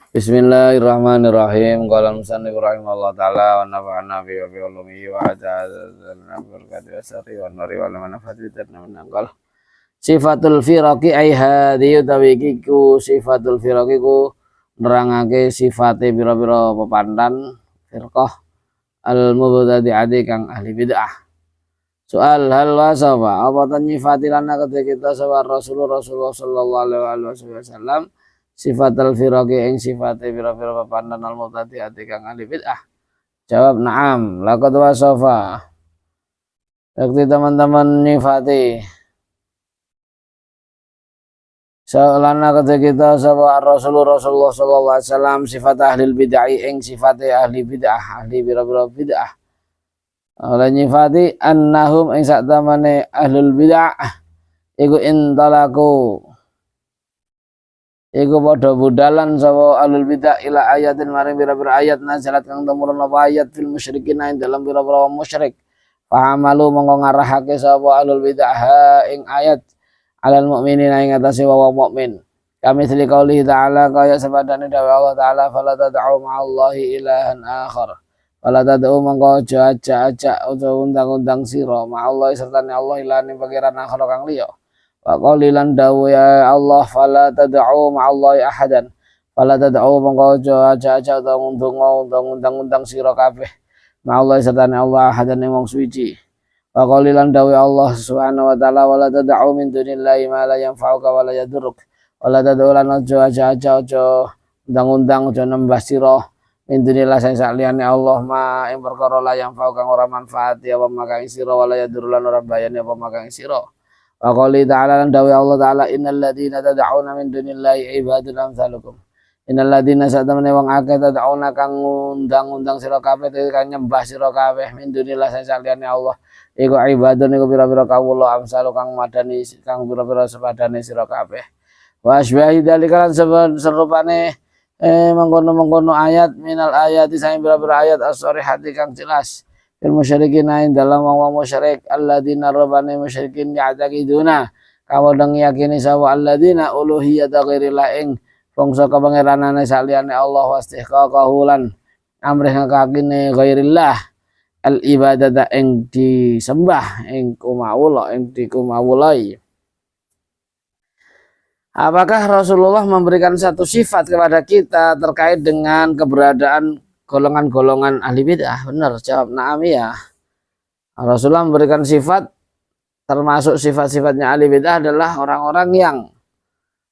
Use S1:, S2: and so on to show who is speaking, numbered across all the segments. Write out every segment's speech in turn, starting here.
S1: Bismillahirrahmanirrahim. Qala musannif rahimahullah taala wa nafa'ana bi ulumihi wa ajazana barakati wasari wa nuri wa manfaati tanamnaqal. Sifatul firaqi ai hadhihi tawiqiku sifatul firaqi ku nerangake sifate pira-pira pepandan firqah al mubtadi'ati kang ahli bid'ah. Soal hal wasafa apa tan nyifatilan kita sawar Rasulullah sallallahu alaihi wasallam sifat al-firaqi ing sifate pira-pira pepandan al-mubtadi'ati kang ahli bid'ah. Jawab na'am, laqad wasafa. Yakti teman-teman nyifati Salana kata kita sapa Rasulullah sallallahu alaihi wasallam sifat ahli bid'ah ing sifate ahli bid'ah, ahli pira-pira bid'ah. Oleh nyifati annahum ing sak tamane ahlul bid'ah iku intalaku iku padha budalan sapa ahlul bidah ila ayatin maring pira-pira ayat nazalat kang tumurun apa ayat fil musyrikin ing dalam pira-pira musyrik. Fahamalu mongko ngarahake sapa ahlul bidah ing ayat alal mukminina ing atase wong mukmin. Kami seli qauli ta'ala kaya sepadane dawuh Allah taala fala tad'u ma'allahi ilahan akhar. Fala tad'u mongko aja utawa undang-undang sira ma'allahi sertane Allah ilahan pangeran akhar kang liya. Wa qalilan dawu ya Allah fala tad'u ma'allahi ahadan fala tad'u mongko aja undang-undang sira kabeh ma'allahi sertane Allah ahadan wong suci. Wa qalilan dawu ya Allah subhanahu wa ta'ala wala tad'u min dunillahi ma la yanfa'uka wa la yadurruk wala tad'u lan aja undang-undang aja nembah sira min dunillahi sing saliyane Allah ma ing perkara la yanfa'uka ora manfaat ya apa makang sira wala yadurruk lan ora bayane apa makang sira. Wa qali ta'ala lan dawi Allah ta'ala innal ladzina tad'una min dunillahi ibadun amsalukum. Innal ladzina satamene wong akeh tad'una kang undang-undang sira kabeh kang nyembah sira kabeh min dunillahi saliyane Allah. Iku ibadun iku pira-pira kawula amsalu kang madani kang pira-pira sepadane sira kabeh. Wa asbahi dalika lan serupane mengkono-mengkono ayat minal ayati saing pira-pira ayat as-sharihati kang jelas. Fil musyrikin ain dalam wong musyrik alladzina rabbani musyrikin ya'taqiduna kamu deng yakini sawa alladzina uluhiyata ghairillah ing bangsa kapangeranane saliyane Allah wastihqaqahu lan amrih ngakakine ghairillah al ibadata ing disembah ing kumawula ing dikumawulai. Apakah Rasulullah memberikan satu sifat kepada kita terkait dengan keberadaan golongan-golongan ahli bid'ah? Benar, jawab na'am ya. Rasulullah memberikan sifat, termasuk sifat-sifatnya ahli bid'ah adalah orang-orang yang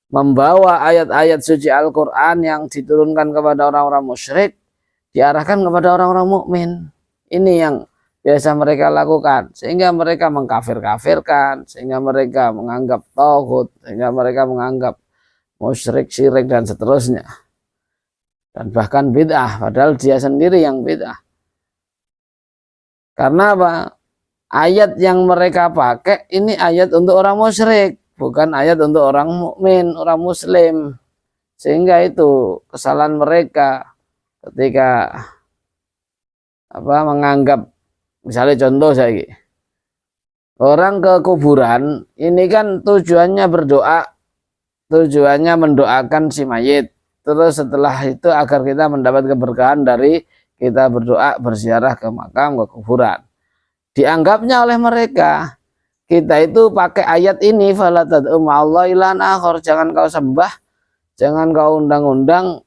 S1: membawa ayat-ayat suci Al-Quran yang diturunkan kepada orang-orang musyrik diarahkan kepada orang-orang mukmin. Ini yang biasa mereka lakukan, sehingga mereka mengkafir-kafirkan, sehingga mereka menganggap tauhid, sehingga mereka menganggap musyrik, syirik dan seterusnya. Dan bahkan bid'ah, padahal dia sendiri yang bid'ah. Karena apa? Ayat yang mereka pakai ini ayat untuk orang musyrik, bukan ayat untuk orang mukmin, orang muslim. Sehingga itu kesalahan mereka ketika menganggap, misalnya contoh saya, orang ke kuburan ini kan tujuannya berdoa, tujuannya mendoakan si mayit. Terus setelah itu agar kita mendapat keberkahan dari kita berdoa berziarah ke makam, ke kuburan. Dianggapnya oleh mereka kita itu pakai ayat ini fala tad'u ma'allahi ilahan akhar, jangan kau sembah, jangan kau undang-undang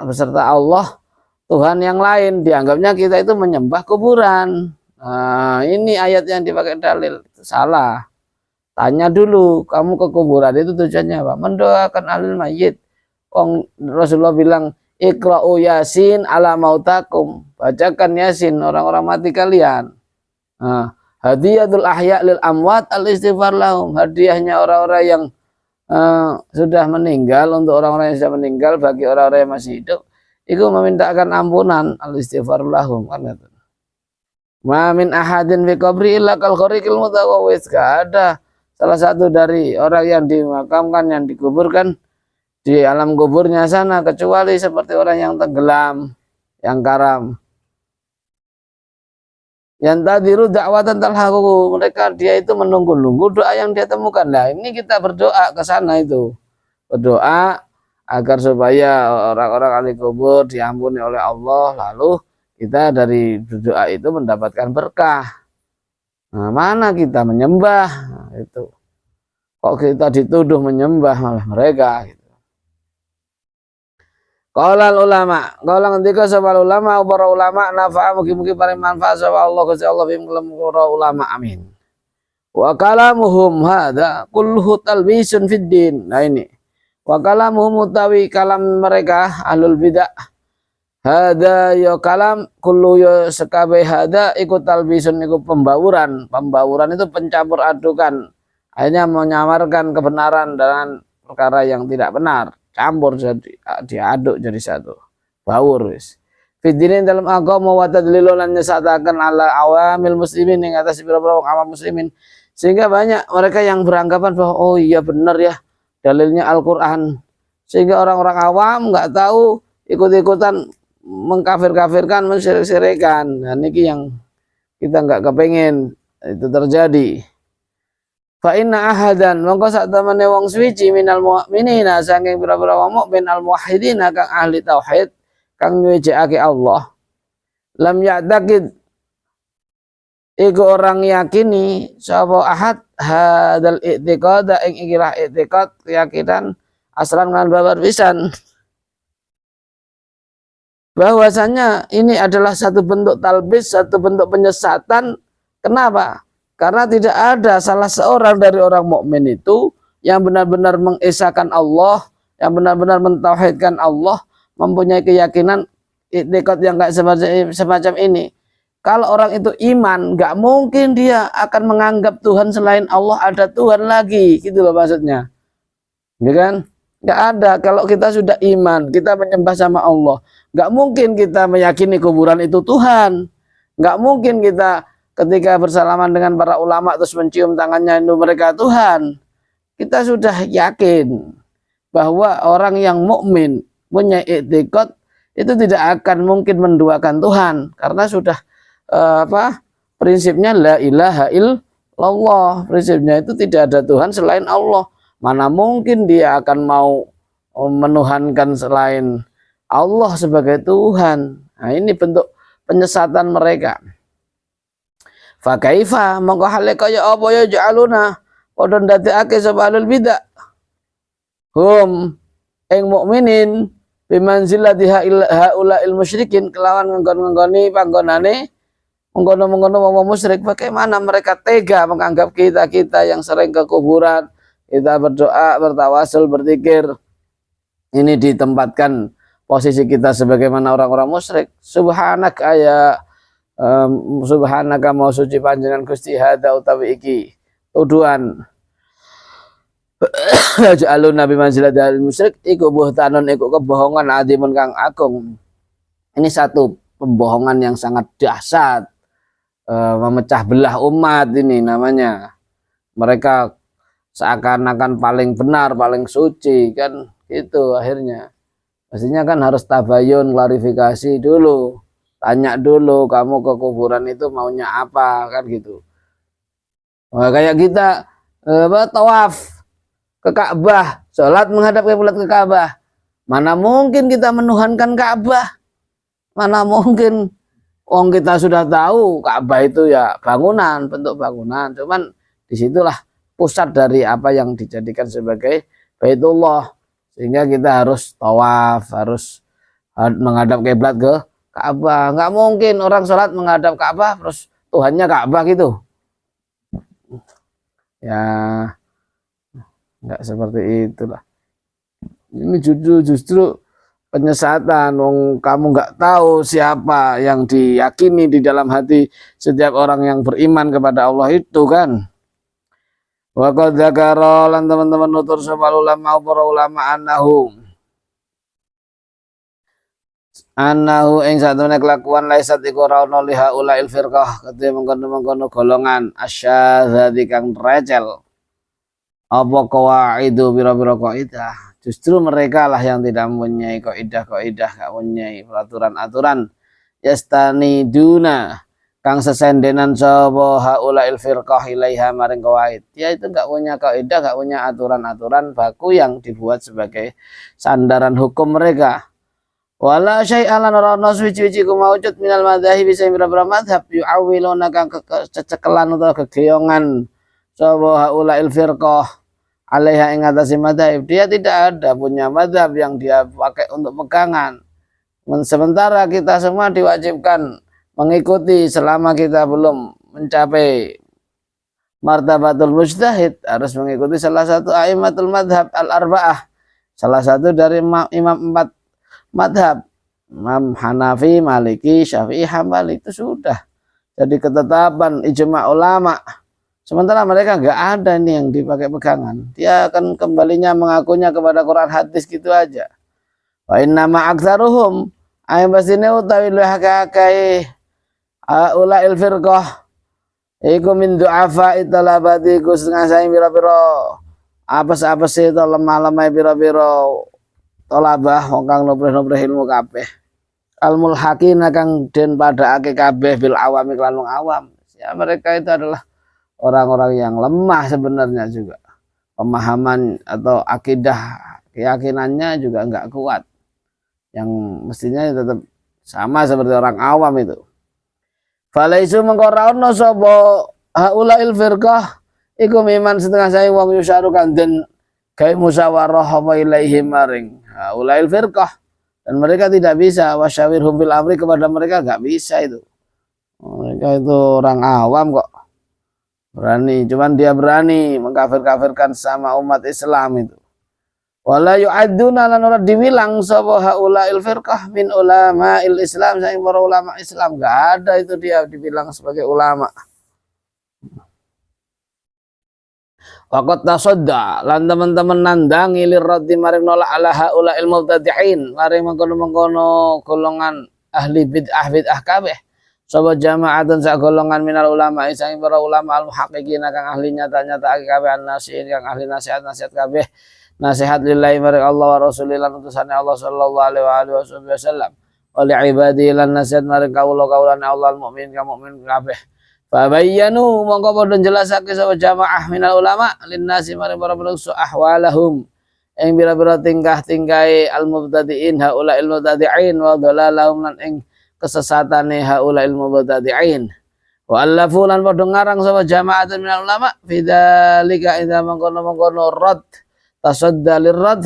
S1: beserta Allah Tuhan yang lain. Dianggapnya kita itu menyembah kuburan. Nah, ini ayat yang dipakai dalil, itu salah. Tanya dulu, kamu ke kuburan itu tujuannya apa? Mendoakan ahlul mayit. Rasulullah bilang iqra'u yasin ala mautakum, bacakan yasin orang-orang mati kalian. Nah, hadiyatul ahya lil amwat al istighfar lahum, hadiahnya orang-orang yang sudah meninggal untuk orang-orang yang sudah meninggal, bagi orang-orang yang masih hidup itu memintakan ampunan al istighfar lahum. Kan itu ma min ahadin fi qabri illa kal khariqil mutawawwis, ada salah satu dari orang yang dimakamkan, yang dikuburkan di alam kuburnya sana kecuali seperti orang yang tenggelam, yang karam. Yang tadiru dakwatan talhaquhu, mereka dia itu menunggu-nunggu doa yang dia temukan. Nah, ini kita berdoa ke sana itu. Berdoa agar supaya orang-orang ahli kubur diampuni oleh Allah, lalu kita dari berdoa itu mendapatkan berkah. Nah, mana kita menyembah? Nah, itu kok kita dituduh menyembah malah mereka gitu. Qala ulama, qala ngendika sapa ulama, para ulama nafa'a mugi-mugi paring manfaat sapa Allah Gusti Allah bim para ulama amin. Wa kalamuhum hadza kulluhu talbisun fid din. Nah ini. Wa kalamuhum utawi kalam mereka ahlul bidah. Hadza ya kalam kullu ya sekabe hadza iku talbisun iku pembauran. Pembauran itu pencampur adukan. Akhirnya menyamarkan kebenaran dengan perkara yang tidak benar. Campur jadi diaduk jadi satu. Baur wis. Fidinin dalam agama wa tadlilun lan nyesataken ala awamil muslimin ing atas pira-pira awam muslimin. Sehingga banyak mereka yang beranggapan bahwa oh iya benar ya dalilnya Al-Qur'an. Sehingga orang-orang awam nggak tahu ikut-ikutan mengkafir-kafirkan, mensyirikkan. Dan ini yang kita nggak kepengen itu terjadi. Fa inna ahadan mongko sak temene wong suci minal mu'minina saking pira-pira wong mukmin al muwahhidina kang ahli tauhid kang nyuwijake Allah lam ya'taqid iku orang yakini sapa ahad hadal i'tiqad ing ikilah i'tiqad keyakinan asran lan babar pisan bahwasanya ini adalah satu bentuk talbis, satu bentuk penyesatan. Kenapa? Karena tidak ada salah seorang dari orang mukmin itu yang benar-benar mengesahkan Allah, yang benar-benar mentauhidkan Allah, mempunyai keyakinan i'tiqad yang enggak semacam ini. Kalau orang itu iman, enggak mungkin dia akan menganggap Tuhan selain Allah ada Tuhan lagi, gitu loh maksudnya. Ya kan? Enggak ada. Kalau kita sudah iman, kita menyembah sama Allah, enggak mungkin kita meyakini kuburan itu Tuhan. Enggak mungkin kita ketika bersalaman dengan para ulama terus mencium tangannya itu mereka Tuhan. Kita sudah yakin bahwa orang yang mukmin punya i'tiqad itu tidak akan mungkin menduakan Tuhan karena sudah prinsipnya la ilaha illallah. Prinsipnya itu tidak ada Tuhan selain Allah. Mana mungkin dia akan mau menuhankan selain Allah sebagai Tuhan. Nah, ini bentuk penyesatan mereka. Fa kaifa mongko hale kaya apa ya ja'aluna padha ndadekake sapa alul bidah hum ing mukminin bimanzilati haula il musyrikin kelawan nggon-nggoni panggonane mengkono-mengkono wong musyrik. Bagaimana mereka tega menganggap kita yang sering ke kuburan, kita berdoa, bertawasul, berzikir ini ditempatkan posisi kita sebagaimana orang-orang musyrik. Subhanaka ya subhanaka mau suci panjenengan Gusti hada utawi iki tuduhan ja'alun nabi manzilat al musyrik iku buhtanon iku kebohongan adimun kang agung. Ini satu pembohongan yang sangat dahsyat, memecah belah umat ini namanya. Mereka seakan-akan paling benar, paling suci kan gitu akhirnya. Pastinya kan harus tabayun, klarifikasi dulu. Tanya dulu kamu ke kuburan itu maunya apa kan gitu. Nah, kayak kita tawaf ke Ka'bah, sholat menghadap kiblat ke Ka'bah. Mana mungkin kita menuhankan Ka'bah? Mana mungkin? Wong kita sudah tahu Ka'bah itu ya bangunan, bentuk bangunan. Cuman disitulah pusat dari apa yang dijadikan sebagai Baitullah. Sehingga kita harus tawaf, harus menghadap kiblat ke Ka'bah. Nggak mungkin orang sholat menghadap Ka'bah terus Tuhannya Ka'bah gitu. Ya nggak seperti itulah. Ini justru penyesatan. Wong kamu nggak tahu siapa yang diyakini di dalam hati setiap orang yang beriman kepada Allah itu kan. Wa qad dzakara lan teman-teman nutur sapa ulama para ulama annahu ing satune kelakuan laisat iku ora ono liha ulail firqah kedhe mengkono-mengkono golongan asyadzati kang recel apa qawaidu pira-pira kaidah. Justru mereka lah yang tidak mempunyai kaidah-kaidah, gak mempunyai peraturan-aturan. Yastaniduna kang sesendenan sapa haulail firqah ilaiha maring kawaid. Dia itu enggak punya kaidah, enggak punya aturan-aturan baku yang dibuat sebagai sandaran hukum mereka. Wala syai'alan rono suci-suci ku maujud minal madzhab bisa beberapa madhab yu'awiluna kang kecekelan atau kegeyongan sapa haulail firqah alaiha ing atase madzhab. Dia tidak ada punya madzhab yang dia pakai untuk pegangan. Sementara kita semua diwajibkan mengikuti selama kita belum mencapai martabatul mujtahid, harus mengikuti salah satu a'immatul madhab al-arba'ah, salah satu dari imam 4 madhab, Imam Hanafi, Maliki, Syafi'i, Hambali. Itu sudah jadi ketetapan ijma ulama. Sementara mereka enggak ada ini yang dipakai pegangan. Dia akan kembalinya mengakunya kepada Quran hadis gitu aja. Wa inna ma aktsaruhum ay basine utawi lu hakakai ulail firqah iku min du'afa italabati ku setengah saing pira-pira apes-apes itu lemah-lemah pira-pira tolabah wong kang nubrih-nubrih ilmu kabeh al mulhaqina kang den padhaake kabeh bil awami lan wong awam. Ya mereka itu adalah orang-orang yang lemah sebenarnya juga. Pemahaman atau akidah keyakinannya juga enggak kuat. Yang mestinya tetap sama seperti orang awam itu. Falaisu mengkoraono sapa haulail firqah iku miman setengah saya wong yusaru kan den gawe musyawarah apa ilaihim maring haulail firqah, dan mereka tidak bisa wasyawirhum fil amri, kepada mereka enggak bisa itu. Mereka itu orang awam kok berani, cuman dia berani mengkafir-kafirkan sama umat Islam itu. Wala yu'adduna lan ora diwilang sapa haulail firqah min ulama'il Islam, saking para ulama Islam, enggak ada itu dia dibilang sebagai ulama. Waqat tasadda lan teman-teman nandangi liraddi maring nolak ala haulail mubtadi'in, maring mengkono-mengkono golongan ahli bid'ah kabeh. Sapa jama'atan sak golongan minal ulama saking para ulama al muhaqqiqin kang ahli nyata-nyata kabeh an-nasihin kang ahli nasihat-nasihat kabeh. Nasihat lillahi maring Allah wa rasulillah utusane Allah sallallahu alaihi wasallam wa li ibadi lan nasihat maring kawula-kawulane Allah mukmin ka mukmin kabeh. Fa bayyanu mongko padha jelasake sapa jamaah minal ulama lin nasi maring para manusa ahwalahum ing bira-bira tingkah-tingkahe al mubtadiin haula il mubtadiin wa dalalahum lan ing kesesatane haula il mubtadiin. Wa allafu lan padha ngarang sapa jamaah minal ulama fidzalika idza mongkono rad tasadda lirrad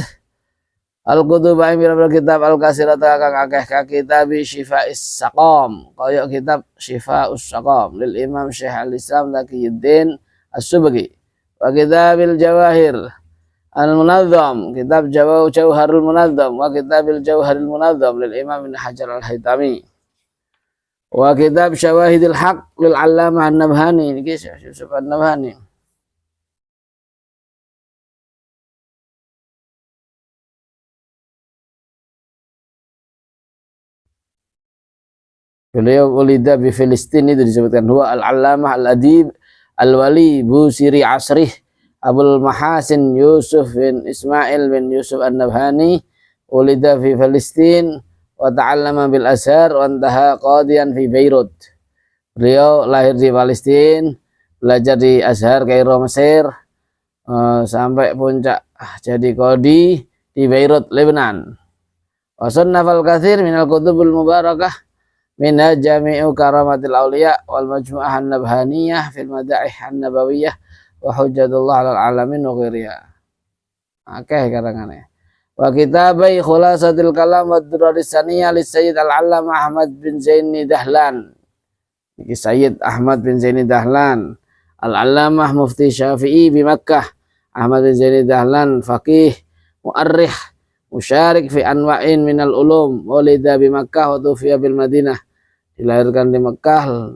S1: al-kutub ay mira kitab al-kasirat kang akeh ka kitab Syifa'is Saqam, kaya kitab Syifa'us Saqam lil Imam Syekh al-Islam Taqiyuddin As-Subki, wa kitabil Jawahir al-Munazzam, kitab Jawharul Munazzam, wa kitabil Jawharil Munazzam lil Imam Ibnu Hajar al-Haytami, wa kitab Syawahidil Haq lil Allamah An-Nabhani, niki Syekh Yusuf An-Nabhani. Beliau ulida di Filistin, itu disebutkan huwa al-allamah al-adib al-wali busiri asrih Abul Mahasin Yusuf bin Ismail bin Yusuf An-Nabhani ulida fi Filistin wa ta'allama bil Azhar wa intaha qadiyan fi Beirut. Beliau lahir di Palestina, belajar di Azhar Kairo Mesir, sampai puncak jadi qadi di Beirut Lebanon. Wa sannafal katsir minal kutubul mubarakah minha jami'u karamatil awliya wal majmu'ah an-nabhaniyah fil madaih an-nabawiyah wa hujjatullah 'alal alamin wa ghairiha. Akeh karangane. Wa kitabai khulasatil kalam wa duradis saniyah li Sayyid al-Allamah Ahmad bin Zaini Dahlan. Iki Sayyid Ahmad bin Zaini Dahlan, al-Allamah mufti Syafi'i di Makkah. Ahmad bin Zaini Dahlan faqih, mu'arrikh, musyarik fi anwa'in minal ulum, walida bi Makkah wa tufiya bil Madinah, dilahirkan di Makkah,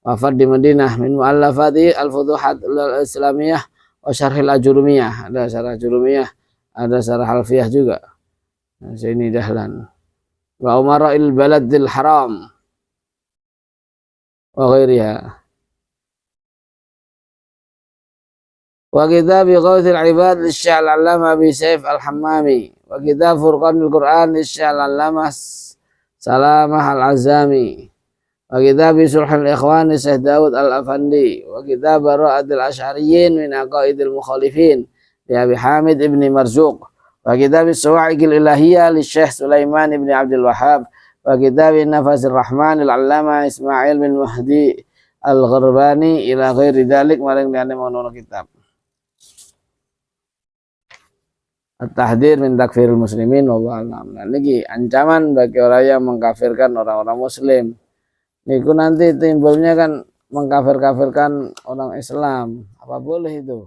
S1: wafat di Madinah. Min mu'allafati al-futuhat al-islamiyah wa syarhil ajurumiyah, ada syarah ajurumiyah, ada syarah alfiyah juga. Zaini Dahlan. Wa umara'il baladil haram wa ghairiha. Wa kitab Ghawthil Ibad Syekh Al-Allamah Abi Saif Al-Hammami, wa kitab Furqanul Quran Syekh Al-Allamah Salamah Al-Azami, wa kitab Sulhul Ikhwan Syekh Daud Al-Afandi, wa kitab Bara'atul Asy'ariyyin min Aqaidil Mukhalifin li Abi Hamid ibni Marzuq, wa kitab Sawa'iqil Ilahiyah li Syekh Sulaiman ibni Abdul Wahhab, wa kitab Nafasir Rahman al-Allama Ismail bin Mahdi Al-Gharbani ila ghairi dzalik maring liyane mono kitab. At-tahdzir min takfiril muslimin wallahu a'lam. Nah, niki ancaman bagi orang yang mengkafirkan orang-orang muslim. Niku nanti timbulnya kan mengkafir-kafirkan orang Islam. Apa boleh itu?